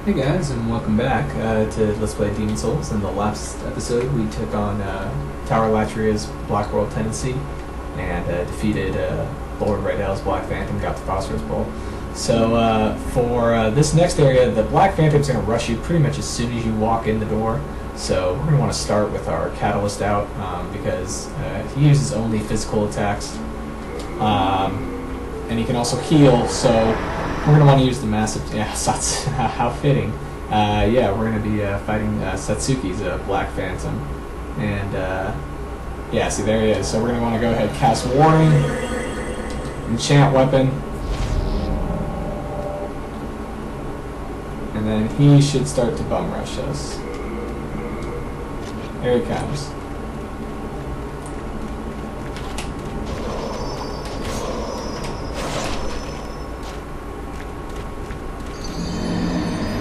Hey guys, and welcome back to Let's Play Demon Souls. In the last episode, we took on Tower Latria's Black World Tendency and defeated Lord Raydell's Black Phantom, got the Phosphorus Bowl. So for this next area, the Black Phantom's going to rush you pretty much as soon as you walk in the door. So we're going to want to start with our Catalyst out because he uses only physical attacks. And he can also heal, so we're going to want to use the massive... Yeah, how fitting. Yeah, we're going to be fighting Satsuki's Black Phantom. And, yeah, see, there he is. So we're going to want to go ahead and cast Warding, enchant weapon, and then he should start to bum rush us. Here he comes.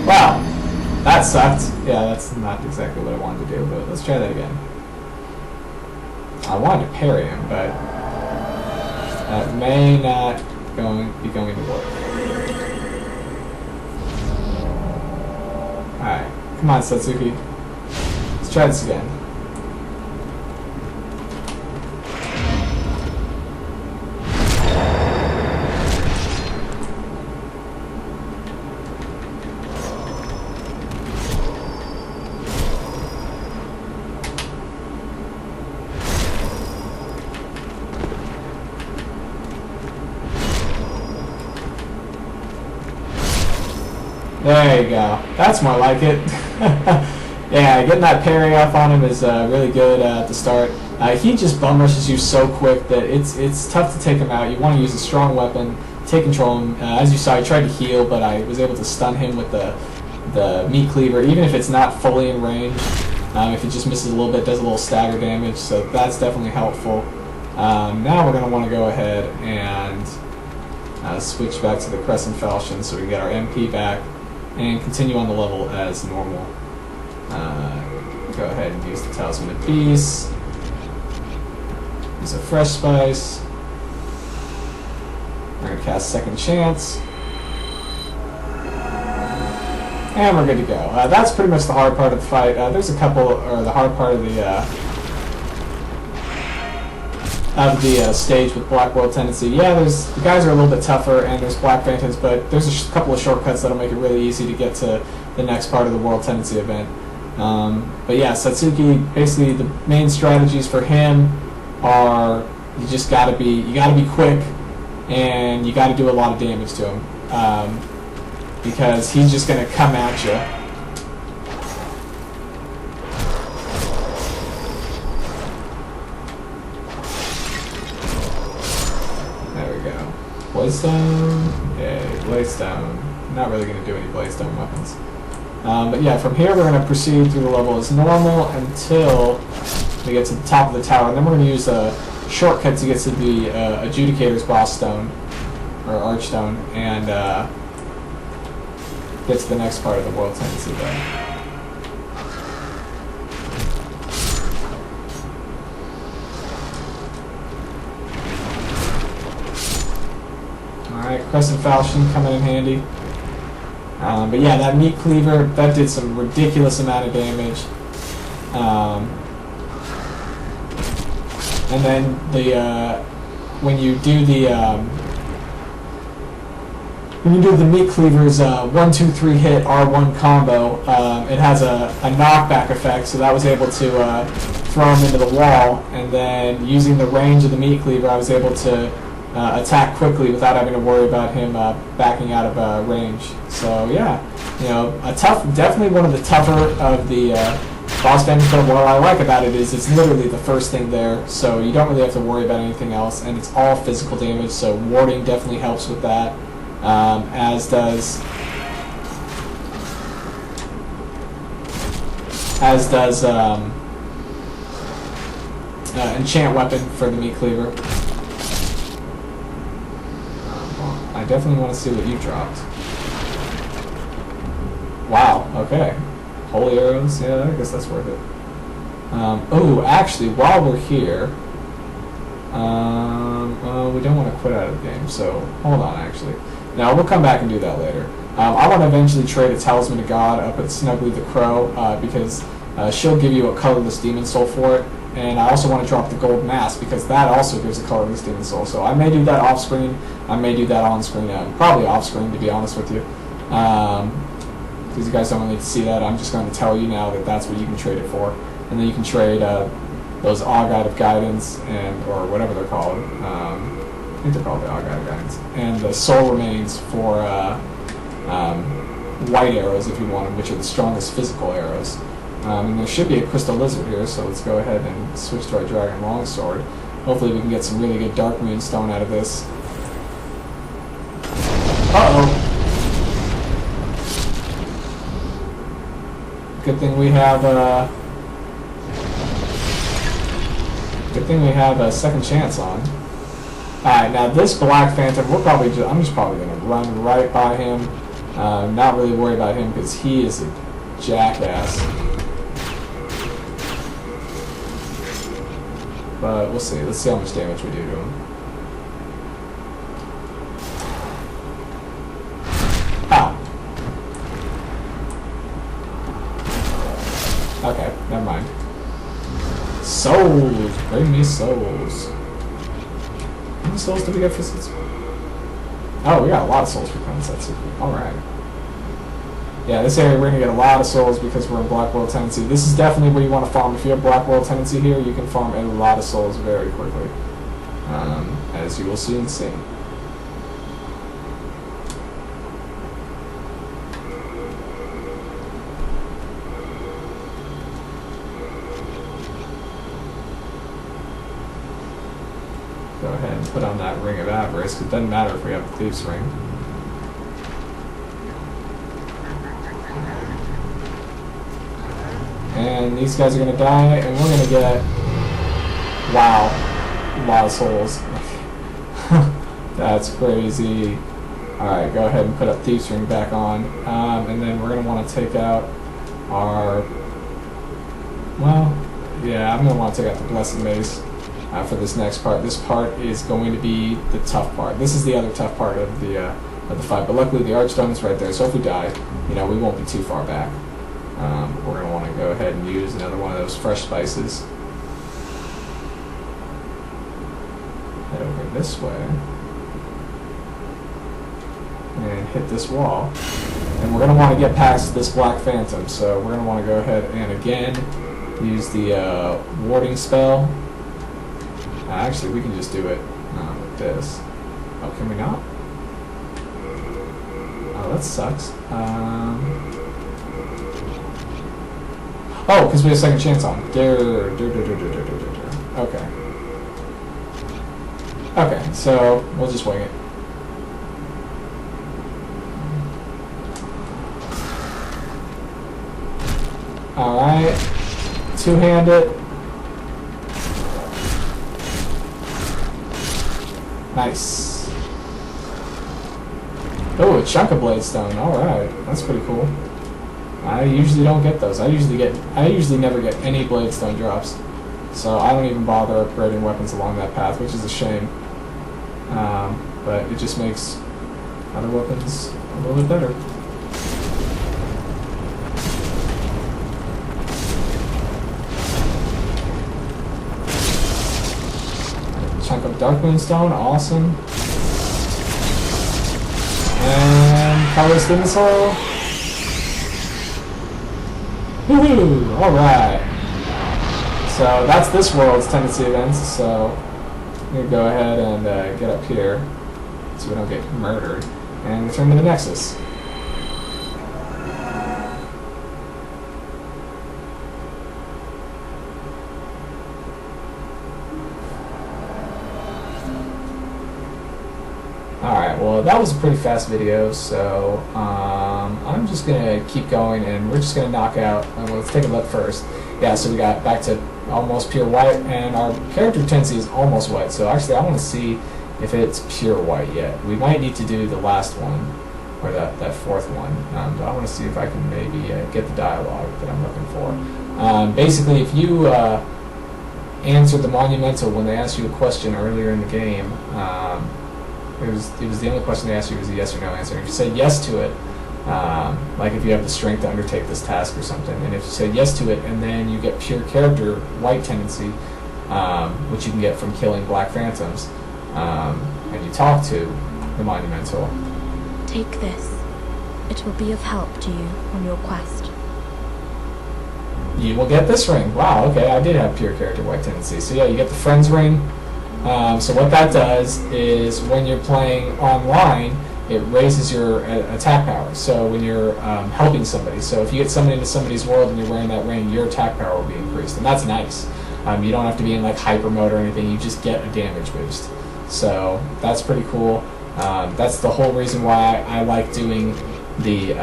Wow, that sucked. Yeah, that's not exactly what I wanted to do, but let's try that again. I wanted to parry him, but that may not be going to work. Alright, come on, Satsuki. Let's try this again. There you go. That's more like it. Yeah, getting that parry off on him is really good at the start. He just bum rushes you so quick that it's tough to take him out. You want to use a strong weapon, take control of him. As you saw, I tried to heal, but I was able to stun him with the meat cleaver, even if it's not fully in range. If it just misses a little bit, it does a little stagger damage, so that's definitely helpful. Now we're going to want to go ahead and switch back to the Crescent Falchion so we can get our MP back and continue on the level as normal. Go ahead and use the Talisman of Peace. Use a Fresh Spice. We're going to cast Second Chance. And we're good to go. That's pretty much the hard part of the fight. There's a couple, or the hard part of the stage with Black World Tendency. Yeah, the guys are a little bit tougher, and there's Black Phantoms, but there's a couple of shortcuts that'll make it really easy to get to the next part of the World Tendency event. But yeah, Satsuki, basically the main strategies for him are you gotta be quick, and you gotta do a lot of damage to him, because he's just gonna come at you. Blaze-stone, yay, Blaze-stone. Not really going to do any Blaze-stone weapons. But yeah, from here we're going to proceed through the level as normal until we get to the top of the tower. And then we're going to use a shortcut to get to the Adjudicator's boss stone, or Archstone, and get to the next part of the World Tendency there. Alright, Crescent Falchion coming in handy. But yeah, that meat cleaver, that did some ridiculous amount of damage. And then when you do the meat cleaver's 1, 2, 3 hit R1 combo, it has a knockback effect, so that was able to throw him into the wall, and then using the range of the meat cleaver, I was able to attack quickly without having to worry about him backing out of range. So yeah, definitely one of the tougher of the boss phantoms, but what I like about it is it's literally the first thing there, so you don't really have to worry about anything else, and it's all physical damage, so warding definitely helps with that, as does enchant weapon for the meat cleaver. I definitely want to see what you dropped. Wow, okay. Holy arrows, yeah, I guess that's worth it. Oh, actually, while we're here, we don't want to quit out of the game, so hold on, actually. Now, we'll come back and do that later. I want to eventually trade a Talisman of God up at Snuggly the Crow, because she'll give you a colorless demon soul for it. And I also want to drop the gold mask, because that also gives a colorless demon soul. So I may do that off screen, I may do that on screen, probably off screen to be honest with you. Because you guys don't need to see that, I'm just going to tell you now that that's what you can trade it for. And then you can trade those Augite of Guidance, or whatever they're called. I think they're called the Augite of Guidance. And the Soul Remains for white arrows if you want them, which are the strongest physical arrows. And there should be a Crystal Lizard here, so let's go ahead and switch to our Dragon Longsword. Hopefully we can get some really good Dark Moonstone out of this. Uh-oh! Good thing we have a second chance on. Alright, now this Black Phantom, I'm just probably going to run right by him. Not really worry about him because he is a jackass. But we'll see. Let's see how much damage we do to him. Ow. Okay, never mind. Souls! Bring me souls. How many souls did we get for Satsuki? Oh, we got a lot of souls for Satsuki. Alright. Yeah, this area we're going to get a lot of souls because we're in Black World Tendency. This is definitely where you want to farm. If you have Black World Tendency here, you can farm a lot of souls very quickly. As you will soon see. Go ahead and put on that Ring of Avarice, because it doesn't matter if we have a Thief's Ring. And these guys are going to die, and we're going to get, wow, a lot of souls. That's crazy. Alright, go ahead and put up Thief's Ring back on, and then we're going to want to take out our, well, yeah, I'm going to want to take out the Blessed Mace for this next part. This part is going to be the tough part. This is the other tough part of the fight, but luckily the Archstone is right there, so if we die, we won't be too far back. We're going to want to go ahead and use another one of those fresh spices. Head over this way. And hit this wall. And we're going to want to get past this Black Phantom, so we're going to want to go ahead and again use the warding spell. Actually, we can just do it with this. Oh, can we not? Oh, that sucks. Oh, because we have a second chance on. Okay. Okay, so we'll just wing it. Alright. Two-handed. Nice. Oh, a chunk of Bladestone. Alright. That's pretty cool. I usually don't get those. I usually never get any Bladestone drops. So I don't even bother upgrading weapons along that path, which is a shame. But it just makes other weapons a little bit better. Chunk of Dark Moonstone, awesome. And Colorless Demon Soul. Woohoo! Alright. So that's this world's tendency events, so I'm going to go ahead and get up here so we don't get murdered and return to the Nexus. Alright, well that was a pretty fast video, so I'm just going to keep going and we're just going to knock out, well, let's take a look first. Yeah, so we got back to almost pure white and our character tendency is almost white, so actually I want to see if it's pure white yet. We might need to do the last one, or that fourth one, but I want to see if I can maybe get the dialogue that I'm looking for. Basically, if you answered the Monumental when they asked you a question earlier in the game, it was the only question they asked you was a yes or no answer. If you said yes to it, like if you have the strength to undertake this task or something, and if you say yes to it, and then you get pure character white tendency, which you can get from killing Black Phantoms, and you talk to the Monumental. Take this. It will be of help to you on your quest. You will get this ring. Wow, okay, I did have pure character white tendency. So yeah, you get the friends ring. So what that does is when you're playing online, it raises your attack power. So when you're helping somebody, so if you get somebody into somebody's world and you're wearing that ring, your attack power will be increased, and that's nice. You don't have to be in like hyper mode or anything. You just get a damage boost. So that's pretty cool. That's the whole reason why I like doing the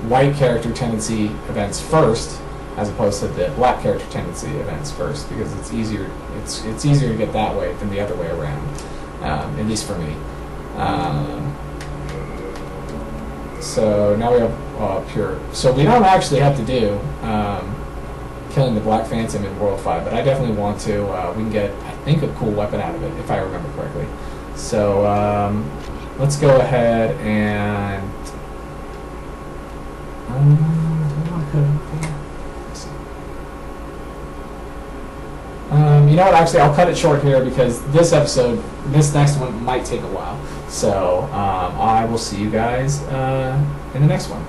white character tendency events first, as opposed to the black character tendency events first, because it's easier. It's easier to get that way than the other way around, at least for me. So now we have pure. So we don't actually have to do killing the Black Phantom in World 5, but I definitely want to. We can get, I think, a cool weapon out of it if I remember correctly. So let's go ahead and. You know what, actually I'll cut it short here because this next one might take a while. So I will see you guys in the next one.